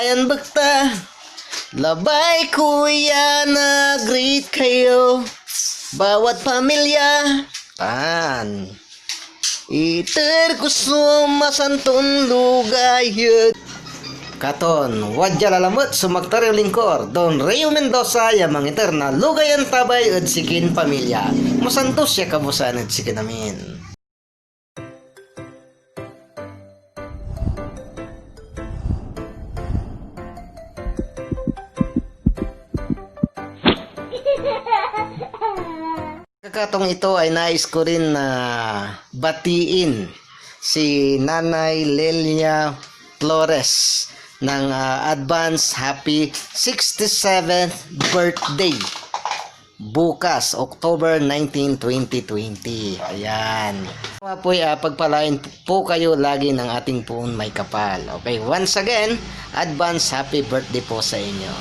Bayan Bagta, labay kuya na greet kayo, bawat pamilya, tan. Iter kuso masanton lugayot. Katon, wadya lalamot sumagtaryo lingkor, Don Rayo Mendoza, yamang iter na lugayan tabay at sikin pamilya. Masantos siya kabusan at sikin namin. Kakatong ito ay nais ko rin na batiin si Nanay Lelia Flores ng advance happy 67th birthday bukas October 19, 2020. Ayan. Po pagpalain po kayo lagi ng ating puon may kapal. Okay, once again, advance happy birthday po sa inyo.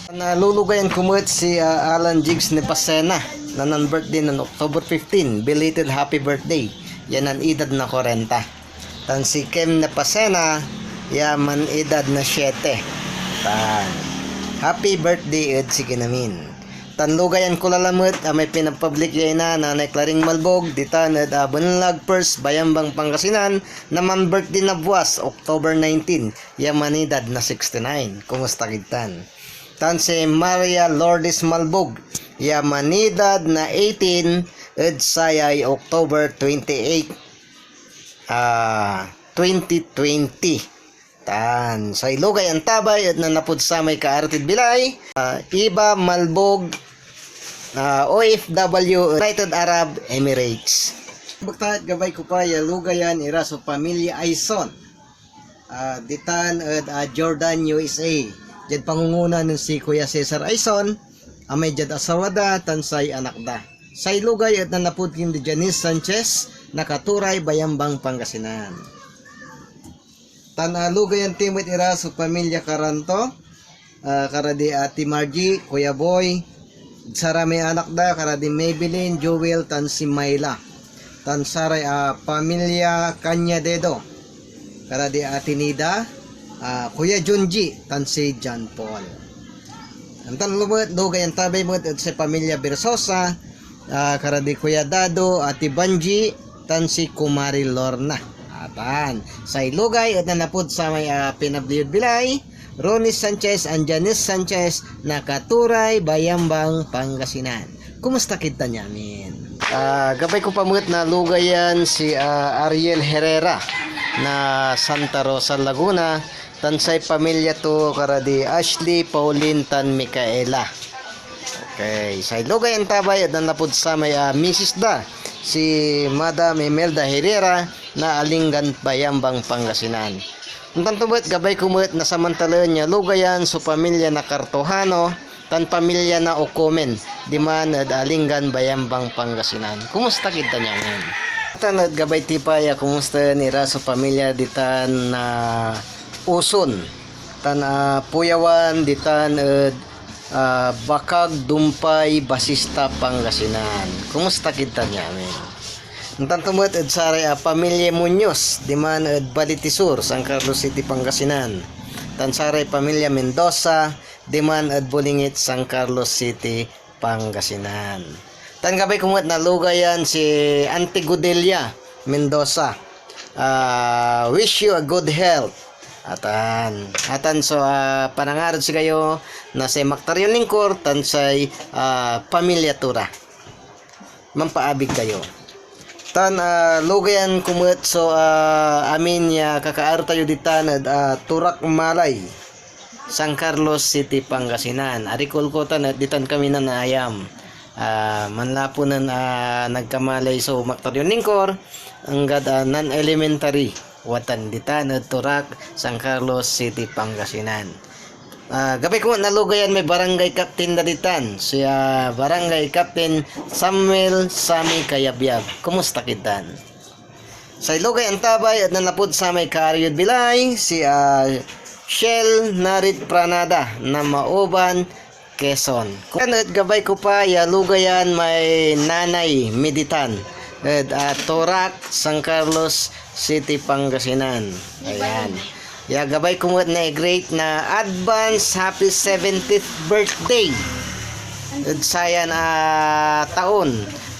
Nalulugayan kumut si Alan Jigs ni Pasena na birthday ng October 15. Belated happy birthday. Yan ang edad na 40. Tan si Kem na Pasena, yaman edad na 7. Tan. Happy birthday ed si Kinamin. Tan lugayan ko lalamut may pinapublic yan na Nanay Claring Malbog ditan ed Bunlag First Bayambang Pangasinan naman birthday na buwas October 19. Yaman edad na 69. Kumusta kitan? Tan si Maria Lourdes Malbog, yamanidad na 18, ed sayay October 28, 2020. Tan, sa ilugay ang tabay at nanapod sa may kaartid bilay, Iba Malbog, OFW, United Arab Emirates. Baktahat gabay ko pa, lugayan iraso pamilya Aison, ditan at Jordan, USA. Jad pangunguna ng si Kuya Cesar Aison, amay jad asawada, tansay anak da. Sa ilugay at nanapod kim di Janice Sanchez, nakaturay Bayambang Pangasinan. Tanalugay ang timit ira sa pamilya Karanto, karadi Ati Margie, Kuya Boy, sarami anak da, karadi Maybelline, Joel, tansi Mayla. Tansaray pamilya Kanya Dedo, karadi Ati Nida, Kuya Junji, tansi John Paul. Antan lumut lugay ang tabay mo at sa pamilya Bersosa, karadi Kuya Dado, Ati Banji, tansi Kumari Lorna. Atan sa ilugay at nanapod sa may pinabliyod bilay, Ronnie Sanchez and Janice Sanchez, nakaturay Bayambang Pangasinan. Kumusta kita nyamin? Gabay ko pamut na lugayan si Ariel Herrera na Santa Rosa, Laguna. Tansay pamilya to karadi Ashley Pauline Tan Micaela. Okay, sa ilugay ang tabay at nanapod sa may Mrs. Da si Madam Imelda Herrera na Alinggan Bayambang Pangasinan. Ang tantubot gabay kumut na samantalan niya lugayan sa pamilya na Kartohano tan pamilya na Okumen diman at Alinggan Bayambang Pangasinan. Kumusta kita niya ngayon? Tanad gabay tipaya kumusta nira sa pamilya ditan na Uson tan Puyawan ditan Bakag Dumpay Basista Pangasinan. Kumusta kita niya amin? Nantantumot ed saray pamilya Muñoz diman ed Balitisur, San Carlos City, Pangasinan. Tan saray pamilya Mendoza diman ed Bulingit, San Carlos City, Pangasinan. Tan gabay kumot na lugayan si Auntie Gudelia Mendoza. Wish you a good health. Atan so panangarod si kayo na sa Maktaryon Lingkor tan say pamilya Tura. Mampaabig kayo. Tan lugayan kumut so amin ya kakaar tayo ditan Turak Malay, San Carlos City, Pangasinan. Arikol ko tan ditan kami na naayam. Manlapunan nagkamalay so Maktaryon Lingkor anggad non-elementary watan ditan Turak, San Carlos City, Pangasinan. Gabay ko nalugayan may barangay captain na ditan siya barangay captain Samuel Sami Kayabyab. Kumusta kitan? Sa ilugay ang tabay at nanapod sa may karyod bilay si Shell Narit Pranada na Mauban, Quezon. Kanat gabay ko pa lugayan may Nanay Meditan at Torak, San Carlos City, Pangasinan. Ayan. Ya gabay kumot na great na advance happy 70th birthday. At sayan taon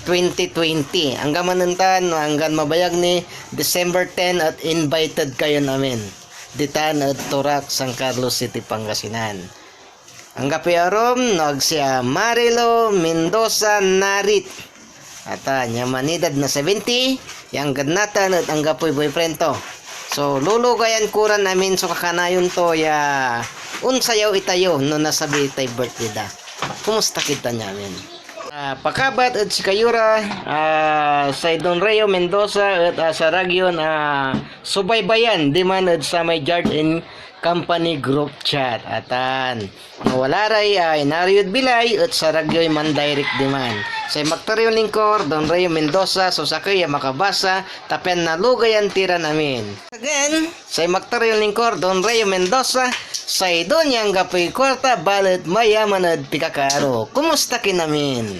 2020. Hanggang manuntan, hanggang mabayag ni December 10 at invited kayo namin. Ditan at Turak, San Carlos City, Pangasinan. Ang kapiarom, nag siya Marilo Mendoza Narit. At nyamanidad na 70, yang ganatan at ang gapoy boyfriend to. So, lulugayan kuran namin so kakanayon to ya unsayaw itayo no nasabi tay birthday da. Kumusta kita namin? Pakabat at si Kayura sa Don Rayo Mendoza at sa Region subaybayan di man at sa may Jardin Company Group Chat. Atan walaray Inariod Bilay at sa Ragyoy Mandirect di man. Sa Magtaryo Lingkor, Don Rayo Mendoza, so sa kaya makabasa, tapen na lugayan tira namin. Again, sa Magtaryo Lingkor, Don Rayo Mendoza, sa Doñang Gapoy Kwarta, balat mayaman at pikakaro. Kumusta kinamin?